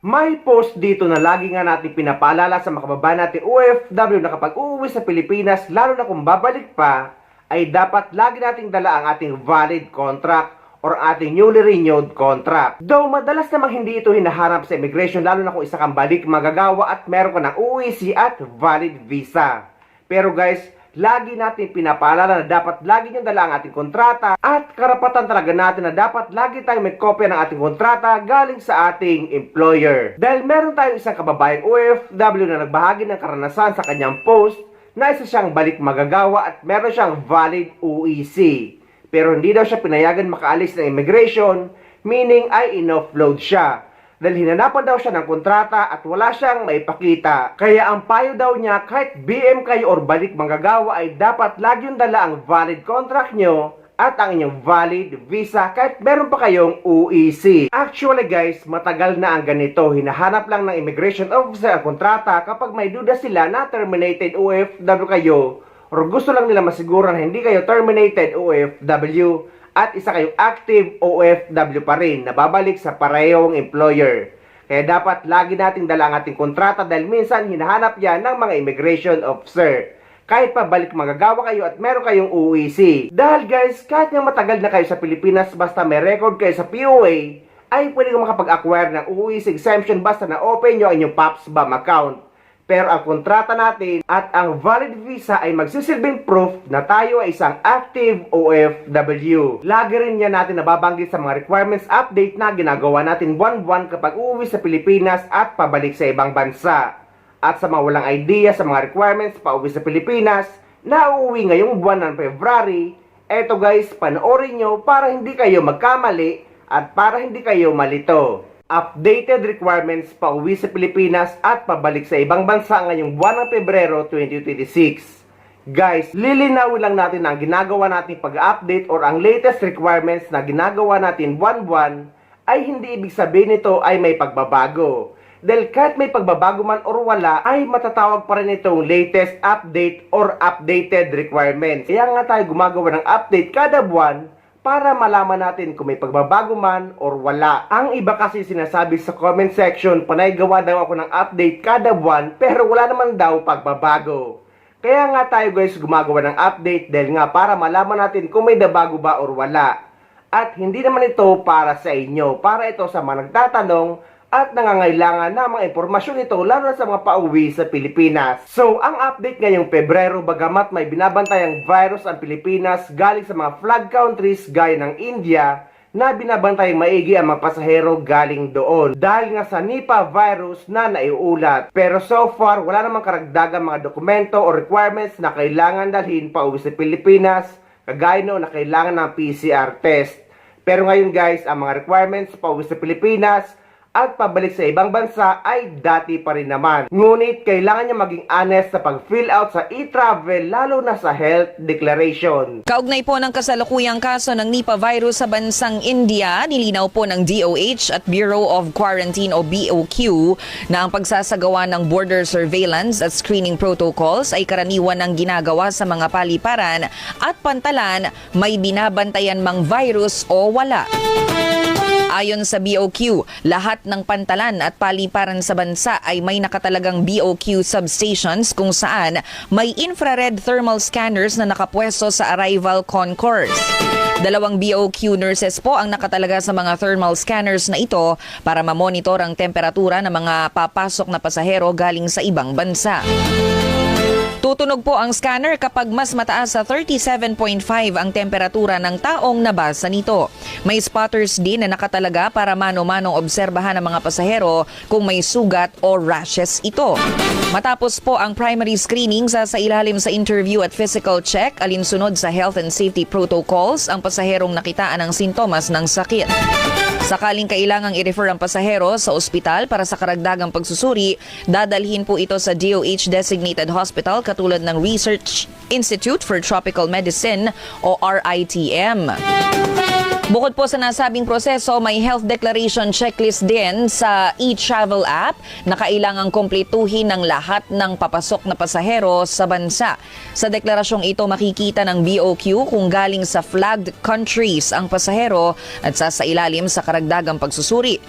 May post dito na lagi nga natin pinapaalala sa mga kababayan natin OFW na kapag uuwi sa Pilipinas, lalo na kung babalik pa, ay dapat lagi nating dala ang ating valid contract or ating newly renewed contract. Though madalas namang hindi ito hinaharap sa immigration, lalo na kung isa kang balik magagawa at meron ka ng UEC at valid visa. Pero guys, lagi natin pinapaalala na dapat lagi nyo dala ang ating kontrata at karapatan talaga natin na dapat lagi tayong may kopya ng ating kontrata galing sa ating employer. Dahil meron tayong isang kababayang OFW na nagbahagi ng karanasan sa kanyang post na isa siyang balik magagawa at meron siyang valid UEC. Pero hindi daw siya pinayagan makaalis ng immigration, meaning ay in-offload siya. Dahil hinanapan daw siya ng kontrata at wala siyang maipakita. Kaya ang payo daw niya, kahit BM kayo or balik manggagawa ay dapat lagi yung dala ang valid contract nyo at ang inyong valid visa kahit meron pa kayong UEC. Actually guys, matagal na ang ganito. Hinahanap lang ng immigration officer ang kontrata kapag may duda sila na terminated OFW kayo or gusto lang nila masiguro na hindi kayo terminated OFW at isa kayong active OFW pa rin na babalik sa parehong employer. Kaya dapat lagi nating dala ang ating kontrata dahil minsan hinahanap yan ng mga immigration officer. Kahit pa balik magagawa kayo at meron kayong UEC. Dahil guys, kahit nga matagal na kayo sa Pilipinas, basta may record kayo sa POA, ay pwede kang makapag-acquire ng UEC exemption basta na-open nyo ang inyong PAPSBAM account. Pero ang kontrata natin at ang valid visa ay magsisilbing proof na tayo ay isang active OFW. Lagi rin yan natin nababanggit sa mga requirements update na ginagawa natin buwan-buwan kapag uuwi sa Pilipinas at pabalik sa ibang bansa. At sa mga walang idea sa mga requirements pauwi sa Pilipinas na uuwi ngayong buwan ng February, eto guys, panoorin nyo para hindi kayo magkamali at para hindi kayo malito. Updated requirements pauwi sa Pilipinas at pabalik sa ibang bansa ngayong buwan ng Pebrero 2026. Guys, lilinawin lang natin na ang ginagawa natin pag-update or ang latest requirements na ginagawa natin buwan-buwan ay hindi ibig sabihin nito ay may pagbabago. Dahil kahit may pagbabago man or wala, ay matatawag pa rin itong latest update or updated requirements. Kaya nga tayo gumagawa ng update kada buwan para malaman natin kung may pagbabago man or wala. Ang iba kasi sinasabi sa comment section, panay gawa daw ako ng update kada buwan pero wala naman daw pagbabago. Kaya nga tayo guys gumagawa ng update dahil nga para malaman natin kung may nabago ba or wala. At hindi naman ito para sa inyo, para ito sa mga nagtatanong at nangangailangan ng mga impormasyon ito lalo na sa mga pauwi sa Pilipinas. So, ang update ngayong Pebrero, bagamat may binabantayang virus ang Pilipinas galing sa mga flag countries gaya ng India, na binabantay maigi ang mga pasahero galing doon dahil nga sa Nipah virus na naiulat. Pero so far, wala namang karagdagang mga dokumento o requirements na kailangan dalhin pauwi sa Pilipinas, kagaya noon na kailangan ng PCR test. Pero ngayon guys, ang mga requirements pauwi sa Pilipinas at pabalik sa ibang bansa ay dati pa rin naman. Ngunit kailangan niya maging honest sa pag-fill out sa e-travel lalo na sa health declaration. Kaugnay po ng kasalukuyang kaso ng Nipah virus sa bansang India, nilinaw po ng DOH at Bureau of Quarantine o BOQ na ang pagsasagawa ng border surveillance at screening protocols ay karaniwan ng ginagawa sa mga paliparan at pantalan may binabantayan mang virus o wala. Ayon sa BOQ, lahat ng pantalan at paliparan sa bansa ay may nakatalagang BOQ substations kung saan may infrared thermal scanners na nakapwesto sa arrival concourse. 2 BOQ nurses po ang nakatalaga sa mga thermal scanners na ito para mamonitor ang temperatura ng mga papasok na pasahero galing sa ibang bansa. Tutunog po ang scanner kapag mas mataas sa 37.5 ang temperatura ng taong nabasa nito. May spotters din na nakatalaga para mano-manong obserbahan ng mga pasahero kung may sugat o rashes ito. Matapos po ang primary screening, sasailalim sa interview at physical check, alinsunod sa health and safety protocols ang pasaherong nakitaan ng sintomas ng sakit. Sakaling kailangang i-refer ang pasahero sa ospital para sa karagdagang pagsusuri, dadalhin po ito sa DOH-designated hospital katulad ng Research Institute for Tropical Medicine o RITM. Bukod po sa nasabing proseso, may health declaration checklist din sa e-travel app na kailangang kumpletuhin ng lahat ng papasok na pasahero sa bansa. Sa deklarasyong ito, makikita ng BOQ kung galing sa flagged countries ang pasahero at sasailalim sa karagdagang pagsusuri.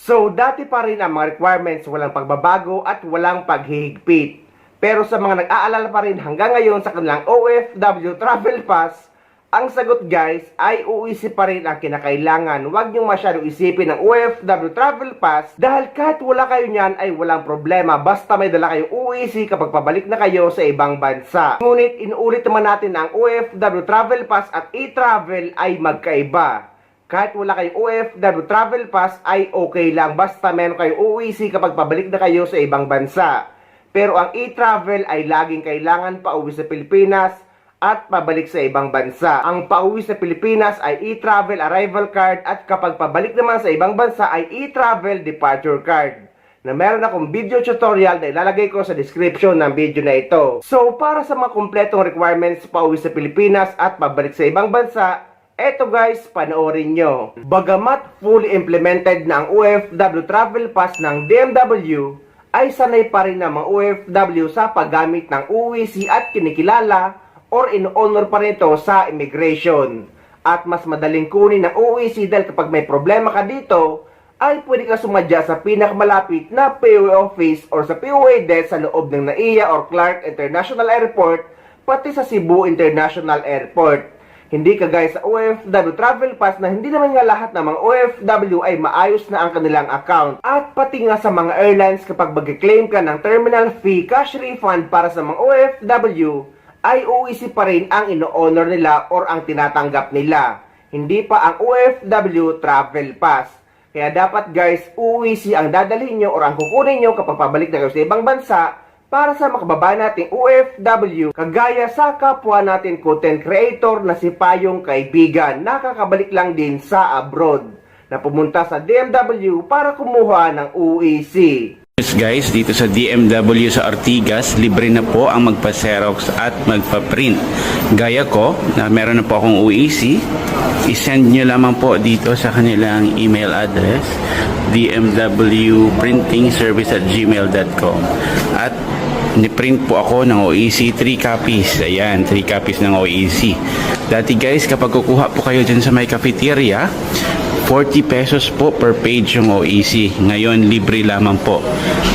So, dati pa rin ang mga requirements, walang pagbabago at walang paghihigpit. Pero sa mga nag-aalala pa rin hanggang ngayon sa kanilang OFW Travel Pass, ang sagot guys ay UEC pa rin ang kinakailangan. Huwag niyong masyadong isipin ng OFW Travel Pass dahil kahit wala kayo niyan ay walang problema basta may dala kayong UEC kapag pabalik na kayo sa ibang bansa. Ngunit inuulit naman natin na ang OFW Travel Pass at e-travel ay magkaiba. Kahit wala kayong OFW Travel Pass ay okay lang basta meron kayong UEC kapag pabalik na kayo sa ibang bansa. Pero ang e-travel ay laging kailangan pauwi sa Pilipinas at pabalik sa ibang bansa. Ang pauwi sa Pilipinas ay e-travel arrival card at kapag pabalik naman sa ibang bansa ay e-travel departure card. Na meron akong video tutorial na ilalagay ko sa description ng video na ito. So para sa mga kumpletong requirements pauwi sa Pilipinas at pabalik sa ibang bansa, eto guys, panoorin nyo. Bagamat fully implemented na ang OFW Travel Pass ng DMW, ay sanay pa rin ng mga OFW sa paggamit ng UEC at kinikilala or in-honor pa rin ito sa immigration. At mas madaling kunin ng UEC dahil kapag may problema ka dito, ay pwede ka sumadya sa pinakamalapit na POA office or sa POA desk sa loob ng NAIA or Clark International Airport, pati sa Cebu International Airport. Hindi kagaya sa OFW Travel Pass na hindi naman nga lahat ng mga OFW ay maayos na ang kanilang account. At pati nga sa mga airlines kapag mag-claim ka ng terminal fee cash refund para sa mga OFW, ay UEC pa rin ang ino-honor nila or ang tinatanggap nila. Hindi pa ang OFW Travel Pass. Kaya dapat guys, UEC ang dadalhin nyo or ang kukunin nyo kapag pabalik na kayo sa ibang bansa para sa makababayan nating OFW, kagaya sa kapwa natin content creator na si Payong Kaibigan, nakakabalik lang din sa abroad, na pumunta sa DMW para kumuha ng UEC. Guys, dito sa DMW sa Ortigas, libre na po ang magpa-xerox at magpa-print. Gaya ko, na meron na po akong UEC, isend nyo lamang po dito sa kanilang email address, dmwprintingservice@gmail.com, at ni-print po ako ng OEC 3 copies. Ayan, 3 copies ng OEC. Dati guys, kapag kukuha po kayo dyan sa may cafeteria, 40 pesos po per page yung OEC. Ngayon, libre lamang po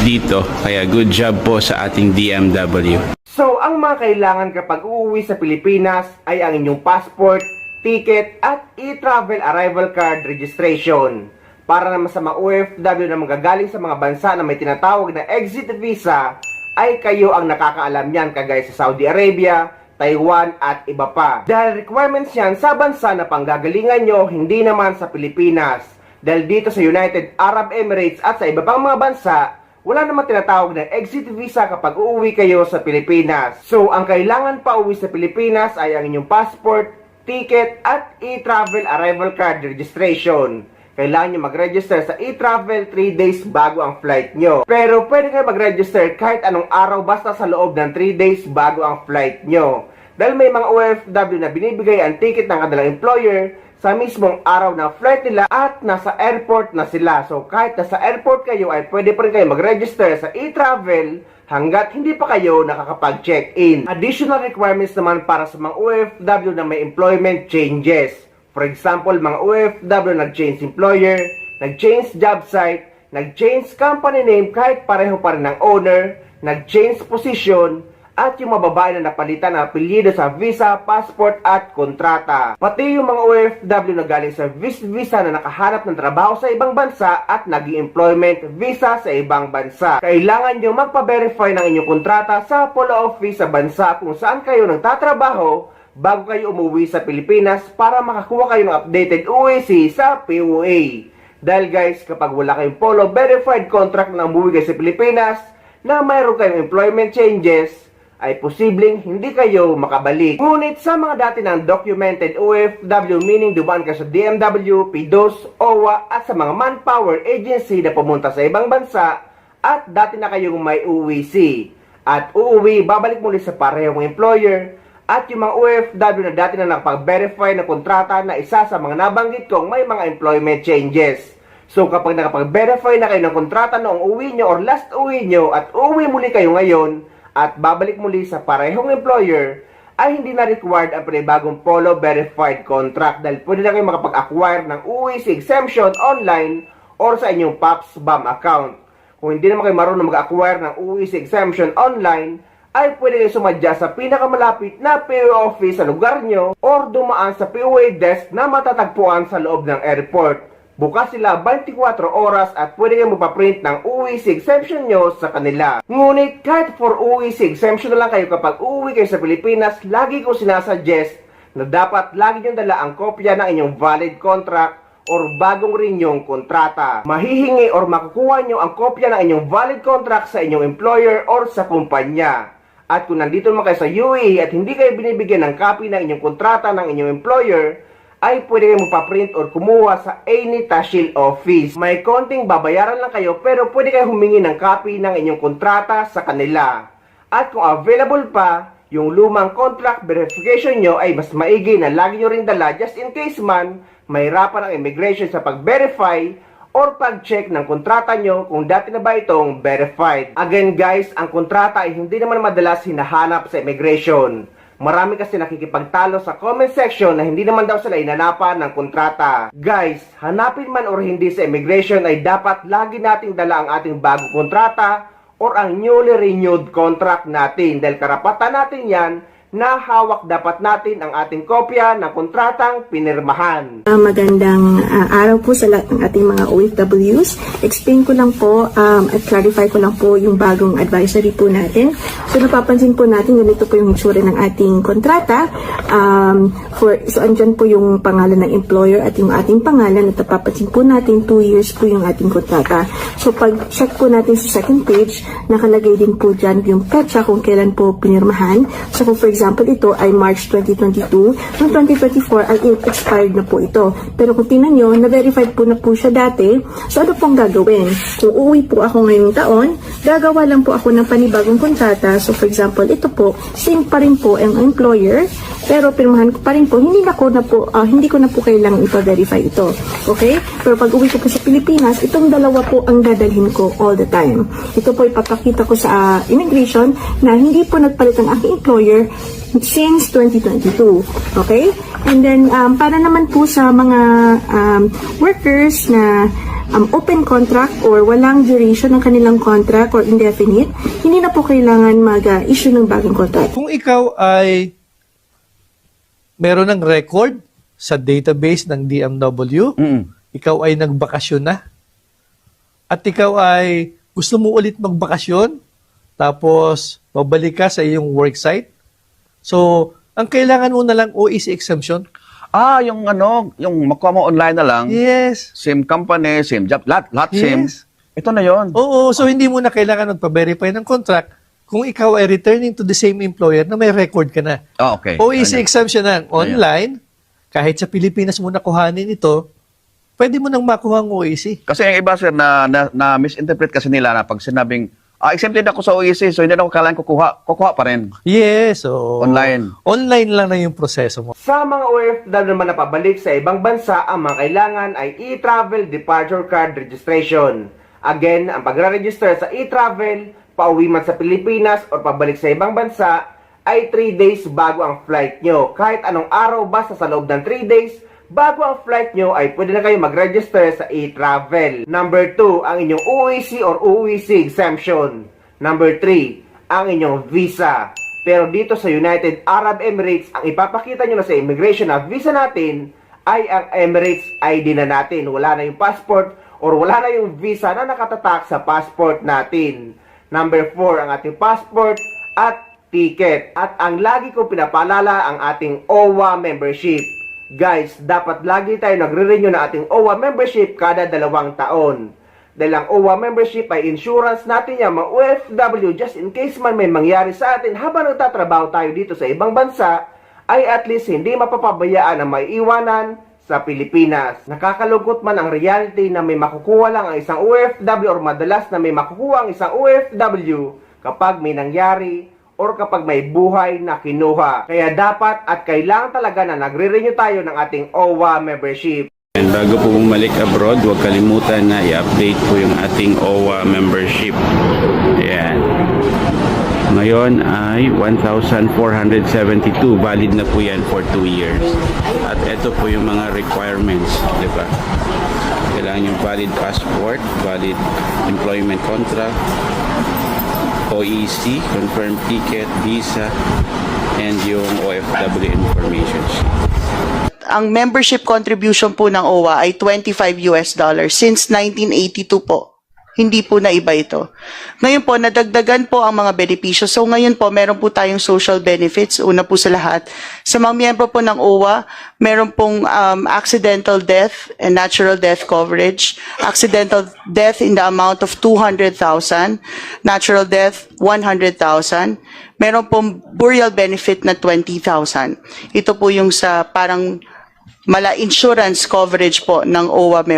dito. Kaya good job po sa ating DMW. So, ang mga kailangan kapag uuwi sa Pilipinas ay ang inyong passport, ticket, at e-travel arrival card registration. Para naman sa mga OFW na magagaling sa mga bansa na may tinatawag na exit visa, ay kayo ang nakakaalam niyan kagaya sa Saudi Arabia, Taiwan at iba pa. Dahil requirements yan sa bansa na panggagalingan nyo, hindi naman sa Pilipinas. Dahil dito sa United Arab Emirates at sa iba pang mga bansa, wala namang tinatawag na exit visa kapag uuwi kayo sa Pilipinas. So, ang kailangan pa uwi sa Pilipinas ay ang inyong passport, ticket at e-travel arrival card registration. Kailangan nyo mag-register sa e-travel 3 days bago ang flight nyo. Pero pwede kayo mag-register kahit anong araw basta sa loob ng 3 days bago ang flight nyo. Dahil may mga OFW na binibigay ang ticket ng kanilang employer sa mismong araw ng flight nila at nasa airport na sila. So kahit nasa airport kayo ay pwede pa rin kayo mag-register sa e-travel hanggat hindi pa kayo nakakapag-check-in. Additional requirements naman para sa mga OFW na may employment changes. For example, mga OFW nag-change employer, nag-change job site, nag-change company name kahit pareho pa rin ng owner, nag-change position, at yung mga babae na napalitan ng apelyido sa visa, passport at kontrata. Pati yung mga OFW na galing sa visa na nakahanap ng trabaho sa ibang bansa at naging employment visa sa ibang bansa. Kailangan nyo magpa-verify ng inyong kontrata sa polo office sa bansa kung saan kayo nagtatrabaho bago kayo umuwi sa Pilipinas para makakuha kayo ng updated UEC sa POA. Dahil guys, kapag wala kayong polo verified contract na umuwi kayo sa Pilipinas na mayroon kayong employment changes, ay posibleng hindi kayo makabalik. Ngunit sa mga dati ng documented OFW, meaning dumaan ka sa DMW, PDOS, OWA at sa mga manpower agency na pumunta sa ibang bansa at dati na kayong may UEC at uuwi, babalik muli sa parehong employer at yung mga OFW na dati na nakapag-verify na kontrata na isa sa mga nabanggit kong may mga employment changes. So kapag nakapag-verify na kayo ng kontrata noong uwi nyo or last uwi nyo at uuwi muli kayo ngayon at babalik muli sa parehong employer, ay hindi na required ang panibagong polo verified contract dahil pwede na kayo makapag-acquire ng UEC exemption online or sa inyong POPS BAM account. Kung hindi naman kayo marunong mag-acquire ng UEC exemption online, ay pwede kayo sumadya sa pinakamalapit na POA office sa lugar nyo or dumaan sa POA desk na matatagpuan sa loob ng airport. Bukas sila 24 oras at pwede kayo magpaprint ng UEC exemption nyo sa kanila. Ngunit kahit for UEC exemption na lang kayo kapag uuwi kayo sa Pilipinas, lagi ko sinasuggest na dapat lagi nyo dala ang kopya ng inyong valid contract or bagong renew kontrata. Mahihingi or makukuha nyo ang kopya ng inyong valid contract sa inyong employer or sa kumpanya. At kung nandito naman kayo sa UAE at hindi kayo binibigyan ng copy ng inyong kontrata ng inyong employer, ay pwede kayo magpa-print or kumuha sa any Tashil office. May konting babayaran lang kayo pero pwede kayo humingi ng copy ng inyong kontrata sa kanila. At kung available pa, yung lumang contract verification nyo ay mas maigi na lagi nyo rin dala just in case man mahirapan ang immigration sa pag-verify or pag-check ng kontrata nyo kung dati na ba itong verified. Again guys, ang kontrata ay hindi naman madalas hinahanap sa immigration. Marami kasi nakikipagtalo sa comment section na hindi naman daw sila inanapan ng kontrata. Guys, hanapin man or hindi sa immigration ay dapat lagi nating dala ang ating bagong kontrata or ang newly renewed contract natin dahil karapatan natin yan na hawak dapat natin ang ating kopya ng kontratang pinirmahan. Magandang araw po sa lahat ng ating mga OFWs. Explain ko lang po at clarify ko lang po yung bagong advisory po natin. So napapansin po natin ganito po yung itsura ng ating kontrata. So andyan po yung pangalan ng employer at yung ating pangalan at napapansin po natin 2 years po yung ating kontrata. So pag check po natin sa second page, nakalagay din po dyan yung petsa kung kailan po pinirmahan. So kung for example, ito ay March 2022. Noong 2024 ay expired na po ito. Pero kung tingnan nyo, na-verified po na po siya dati. So ano pong gagawin? Kung uuwi po ako ngayong taon, gagawa lang po ako ng panibagong kontrata. So for example, ito po, same pa rin po ang employer, pero pirmahan ko pa rin po, hindi ko na po kailangang ipa-verify ito. Okay? Pero pag uwi ko po sa Pilipinas, itong dalawa po ang dadalhin ko all the time. Ito po ipapakita ko sa immigration na hindi po nagpalit ang aking employer since 2022. Okay? And then, para naman po sa mga workers na open contract or walang duration ng kanilang contract or indefinite, hindi na po kailangan mag-issue ng bagong contract. Kung ikaw ay meron ng record sa database ng DMW, ikaw ay nagbakasyon na, at ikaw ay gusto mo ulit magbakasyon, tapos babalik ka sa iyong worksite, so, ang kailangan mo na lang OEC exemption. Yung yung makuha mo online na lang. Yes. Same company, same job, lahat same. Yes. Ito na yon. Oo, so hindi mo na kailangan magpa-verify ng contract kung ikaw ay returning to the same employer na may record ka na. Okay. OEC exemption na online, kahit sa Pilipinas mo nakuhanin ito, pwede mo nang makuha ang OEC. Kasi yung iba, sir, na misinterpret kasi nila na pag sinabing, exempted ako sa OEC, so hindi na ako kailangan kukuha pa rin. Yes, so Online. Online lang na yung proseso mo. Sa mga OFW naman na pabalik sa ibang bansa, ang mga kailangan ay e-travel departure card registration. Again, ang pagre-register sa e-travel, pauwi man sa Pilipinas o pabalik sa ibang bansa, ay 3 days bago ang flight nyo. Kahit anong araw basta sa loob ng 3 days, bago ang flight nyo ay pwede na kayo mag-register sa e-travel. Number 2, ang inyong UEC or UEC exemption. Number 3, ang inyong visa. Pero dito sa United Arab Emirates, ang ipapakita nyo na sa immigration na visa natin ay ang Emirates ID na natin. Wala na yung passport or wala na yung visa na nakatatak sa passport natin. Number 4, ang ating passport at ticket. At ang lagi kong pinapaalala ang ating OWA membership. Guys, dapat lagi tayo nagre-renew na ating OWA membership kada 2 taon. Dahil ang OWA membership ay insurance natin yan, mga OFW, just in case man may mangyari sa atin habang nagtatrabaho tayo dito sa ibang bansa, ay at least hindi mapapabayaan na may iwanan sa Pilipinas. Nakakalungkot man ang reality na may makukuha lang ang isang OFW or madalas na may makukuha ang isang OFW kapag may nangyari or kapag may buhay na kinuha. Kaya dapat at kailangan talaga na nagre-renew tayo ng ating OWA membership. And bago po bumalik abroad, huwag kalimutan na i-update po yung ating OWA membership. Ayan. Ngayon ay 1,472. Valid na po yan for 2 years. At ito po yung mga requirements, di ba? Kailangan yung valid passport, valid employment contract, OEC, confirmed ticket, visa, and yung OFW information sheet. Ang membership contribution po ng OWA ay $25 since 1982 po. Hindi po na iba ito. Ngayon po, nadagdagan po ang mga benepisyo. So ngayon po, meron po tayong social benefits. Una po sa lahat. Sa mga miyembro po ng OWA, meron pong accidental death and natural death coverage. Accidental death in the amount of 200,000. Natural death, 100,000. Meron pong burial benefit na 20,000. Ito po yung sa parang mala insurance coverage po ng OWA